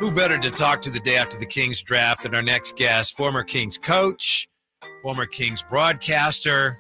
Who better to talk to the day after the Kings draft than our next guest, former Kings coach, former Kings broadcaster,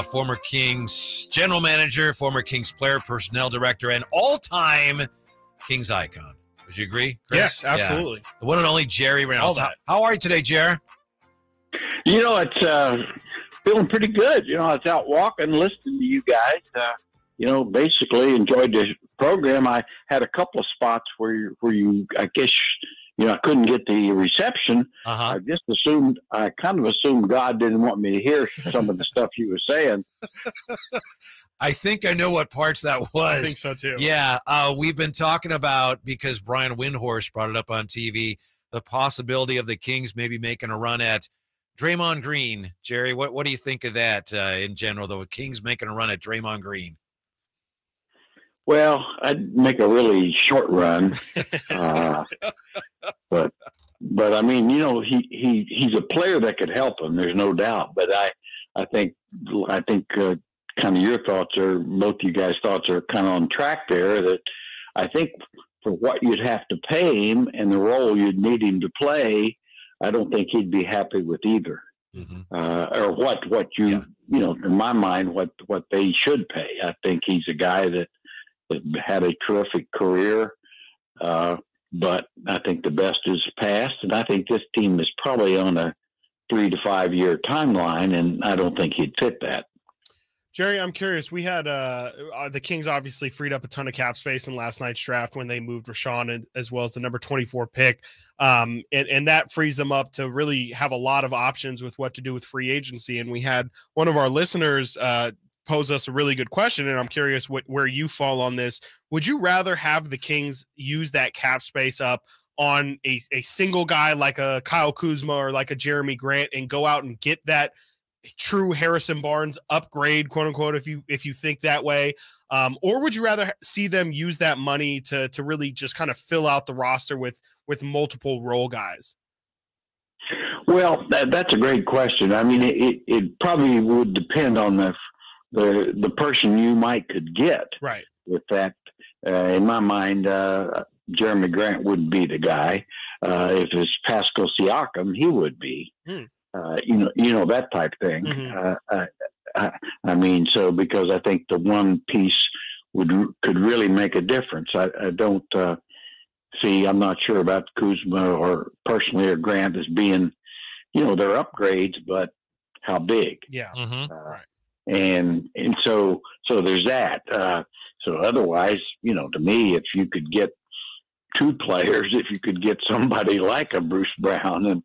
former Kings general manager, former Kings player personnel director, and all-time Kings icon. Would you agree, Chris? Yes, absolutely. Yeah. The one and only Jerry Reynolds. How are you today, Jerry? It's feeling pretty good. I was out walking, listening to you guys. Basically enjoyed the program. I had a couple of spots where you I guess, I couldn't get the reception. Uh-huh. I kind of assumed God didn't want me to hear some of the stuff you were saying. I think I know what parts that was. I think so too. Yeah. We've been talking about, because Brian Windhorst brought it up on TV, the possibility of the Kings maybe making a run at Draymond Green. Jerry, what do you think of that in general, though? Kings making a run at Draymond Green? Well, I'd make a really short run, but I mean, he's a player that could help him. There's no doubt. But I think kind of your thoughts are, both you guys' thoughts are kind of on track there. That I think for what you'd have to pay him and the role you'd need him to play, I don't think he'd be happy with either. Mm-hmm. Or what you in my mind, what they should pay. I think he's a guy that had a terrific career, but I think the best is past, and I think this team is probably on a 3 to 5 year timeline, and I don't think he'd fit that. Jerry, I'm curious. We had the Kings obviously freed up a ton of cap space in last night's draft when they moved Rashawn as well as the number 24 pick, and that frees them up to really have a lot of options with what to do with free agency. And we had one of our listeners pose us a really good question, and I'm curious where you fall on this. Would you rather have the Kings use that cap space up on a single guy like a Kyle Kuzma or like a Jeremy Grant and go out and get that true Harrison Barnes upgrade, quote unquote, if you think that way, or would you rather see them use that money to really just kind of fill out the roster with multiple role guys? Well, that's a great question. I mean, it probably would depend on the person you could get. Right. With that, in my mind, Jeremy Grant wouldn't be the guy. If it's Pascal Siakam, he would be. That type thing. Mm-hmm. I mean, so because I think the one piece could really make a difference. I don't see. I'm not sure about Kuzma or personally or Grant as being, they're upgrades, but how big? Yeah. Mm-hmm. Right. And so there's that. So otherwise, to me, if you could get two players, if you could get somebody like a Bruce Brown and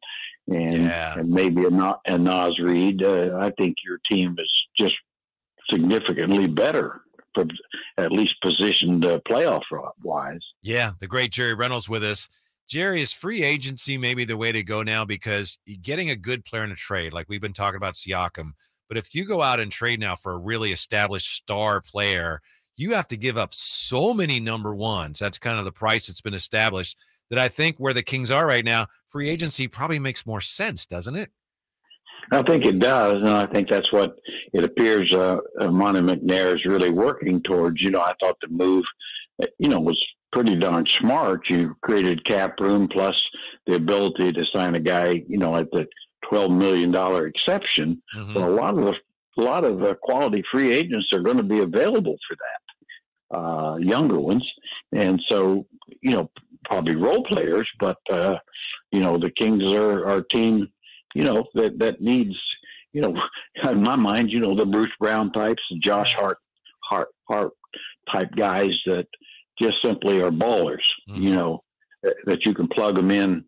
maybe a Naz Reid, I think your team is just significantly better, at least positioned playoff wise. Yeah, the great Jerry Reynolds with us. Jerry, is free agency maybe the way to go now? Because getting a good player in a trade, like we've been talking about Siakam, but if you go out and trade now for a really established star player, you have to give up so many number ones. That's kind of the price that's been established, that I think where the Kings are right now, free agency probably makes more sense, doesn't it? I think it does, and I think that's what it appears Monty McNair is really working towards. I thought the move, was pretty darn smart. You created cap room plus the ability to sign a guy, at the $12 million exception. Mm-hmm. So a lot of quality free agents are going to be available for that, younger ones, and so probably role players. But the Kings are a team, that needs, in my mind, the Bruce Brown types, the Josh Hart type guys that just simply are ballers. Mm-hmm. That you can plug them in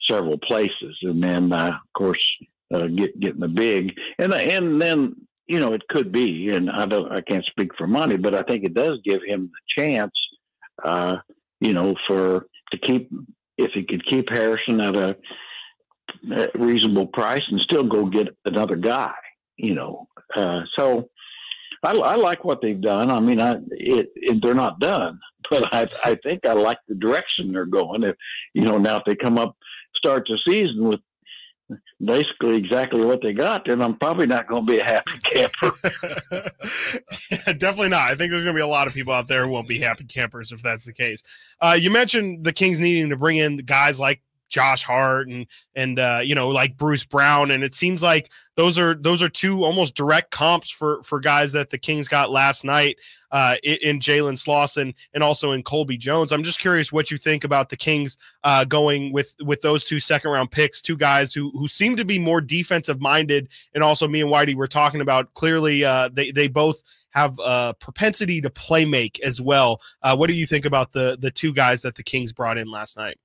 several places, and then of course getting the big, and then it could be, and I can't speak for Monty, but I think it does give him the chance, to keep, if he could keep Harrison at a reasonable price and still go get another guy, so I like what they've done. I mean, they're not done, but I think I like the direction they're going. If now if they start the season with basically exactly what they got, then I'm probably not going to be a happy camper. Yeah, definitely not. I think there's going to be a lot of people out there who won't be happy campers if that's the case. You mentioned the Kings needing to bring in guys like Josh Hart and like Bruce Brown, and it seems like those are two almost direct comps for guys that the Kings got last night in Jalen Slauson and also in Colby Jones. I'm just curious what you think about the Kings going with those 2 second-round picks, 2 guys who seem to be more defensive minded, and also me and Whitey were talking about clearly they both have a propensity to play make as well. What do you think about the 2 guys that the Kings brought in last night?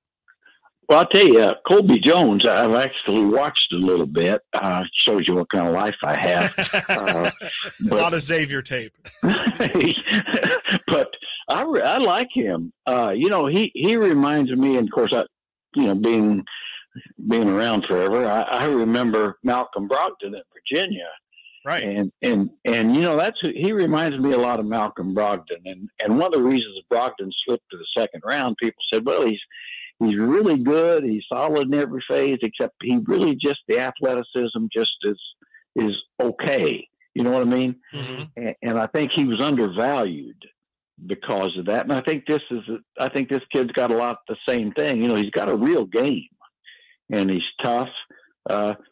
Well, I'll tell you, Colby Jones, I've actually watched a little bit. Shows you what kind of life I have. A lot of Xavier tape. But I like him. He reminds me, and of course, being around forever, I remember Malcolm Brogdon at Virginia. Right. And he reminds me a lot of Malcolm Brogdon. And one of the reasons Brogdon slipped to the second round, people said, well, he's really good. He's solid in every phase, except he really just the athleticism just is okay. You know what I mean? Mm-hmm. And I think he was undervalued because of that. And I think this kid's got a lot of the same thing. He's got a real game, and he's tough.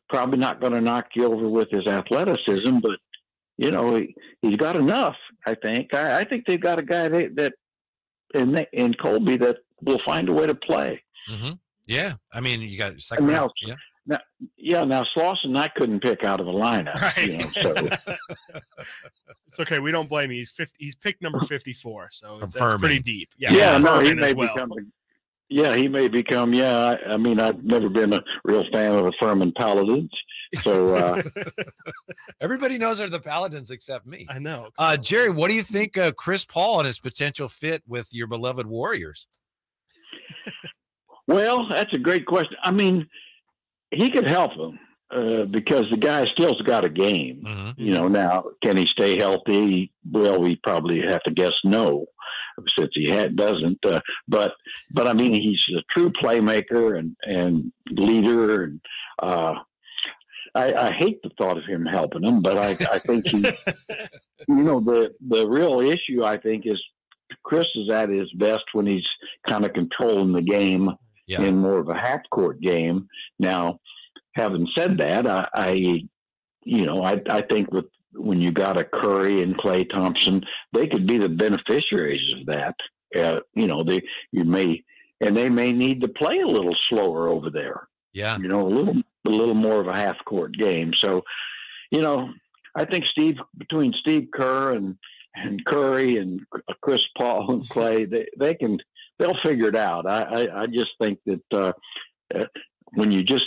Probably not going to knock you over with his athleticism, but he's got enough. I think. I think they've got a guy that in Colby that will find a way to play. Mm-hmm. Yeah, I mean, you got second round. Now Slauson I couldn't pick out of the lineup. Right. So. It's okay. We don't blame you. He's picked number 54, so that's pretty deep. He may become. I mean, I've never been a real fan of the Furman Paladins. So everybody knows they're the Paladins except me. I know. Jerry, what do you think of Chris Paul and his potential fit with your beloved Warriors? Well, that's a great question. I mean, he could help them because the guy still's got a game. Mm-hmm. Now, can he stay healthy? Well, we probably have to guess no, since he doesn't. But I mean, he's a true playmaker and leader. And I hate the thought of him helping them, but I think he, the real issue, I think, is Chris is at his best when he's kind of controlling the game in more of a half-court game. Now, having said that, I think when you got a Curry and Klay Thompson, they could be the beneficiaries of that. They may need to play a little slower over there. Yeah, a little more of a half-court game. So, I think between Steve Kerr and Curry and Chris Paul and Klay, they'll figure it out. I just think that when you just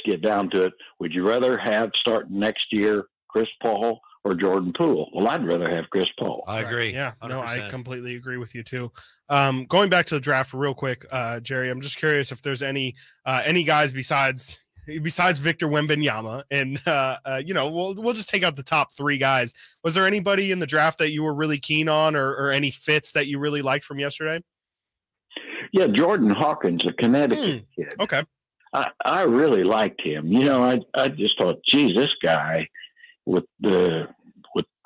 get down to it, would you rather have starting next year Chris Paul or Jordan Poole? Well, I'd rather have Chris Paul. I agree. Yeah, 100%. No, I completely agree with you too. Going back to the draft real quick, Jerry, I'm just curious if there's any guys besides Victor Wembanyama, and we'll just take out the top 3 guys. Was there anybody in the draft that you were really keen on, or any fits that you really liked from yesterday? Yeah, Jordan Hawkins, a Connecticut kid. Okay. I really liked him. I just thought, geez, this guy with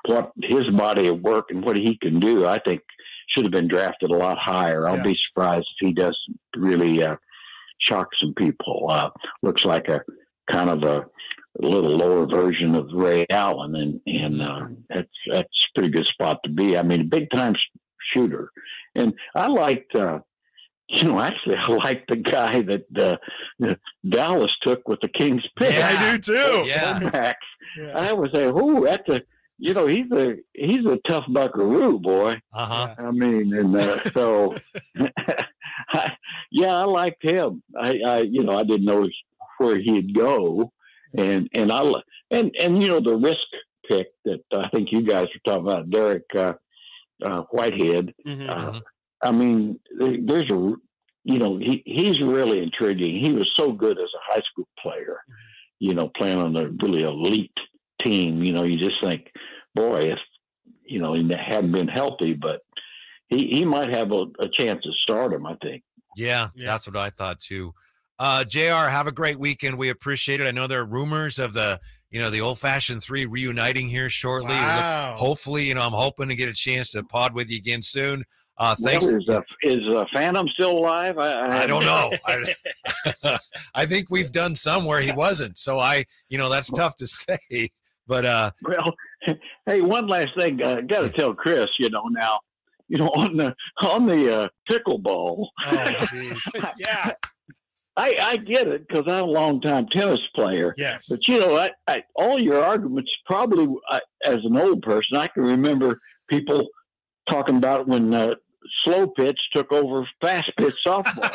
what his body of work and what he can do, I think should have been drafted a lot higher. I'll be surprised if he doesn't really shock some people. Looks like a kind of a little lower version of Ray Allen, and that's a pretty good spot to be. I mean, a big time shooter, and I liked. Actually, I like the guy that Dallas took with the Kings pick. Yeah, I do too. Yeah, I would say, that's a. He's a tough buckaroo, boy. Uh-huh. I mean, and so, I liked him. I didn't know where he'd go, and the risk pick that I think you guys were talking about, Derek Whitehead. Mm-hmm. I mean, there's he's really intriguing. He was so good as a high school player, playing on a really elite team. You just think, boy, if he hadn't been healthy, but he might have a chance to start him, I think. Yeah, that's what I thought too. JR, have a great weekend. We appreciate it. I know there are rumors of the Old Fashioned 3 reuniting here shortly. Wow. Hopefully, I'm hoping to get a chance to pod with you again soon. Thanks. Well, is Phantom still alive? I don't know. I think we've done some where he wasn't. So that's tough to say. But well, hey, one last thing. Got to tell Chris. Now, on the pickleball. Oh, yeah. I get it because I'm a long-time tennis player. Yes. But, all your arguments probably, as an old person, I can remember people talking about when slow pitch took over fast pitch softball.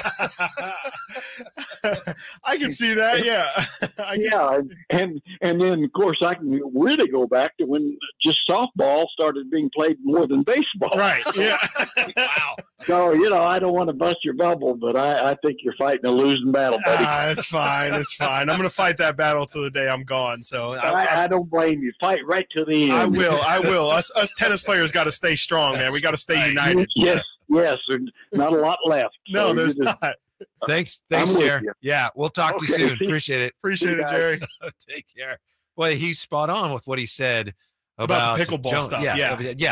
I can see that, yeah. And then, of course, I can really go back to when just softball started being played more than baseball. Right, yeah. Wow. So, I don't want to bust your bubble, but I think you're fighting a losing battle, buddy. It's fine. It's fine. I'm going to fight that battle till the day I'm gone. So I don't blame you. Fight right to the end. I will. Us tennis players got to stay strong, man. We got to stay united. Yes. There's not a lot left. No, there's not. Thanks, Jerry. Yeah, we'll talk to you soon. Appreciate it. Appreciate it, Jerry. Take care. Well, he's spot on with what he said about the pickleball stuff. Yeah.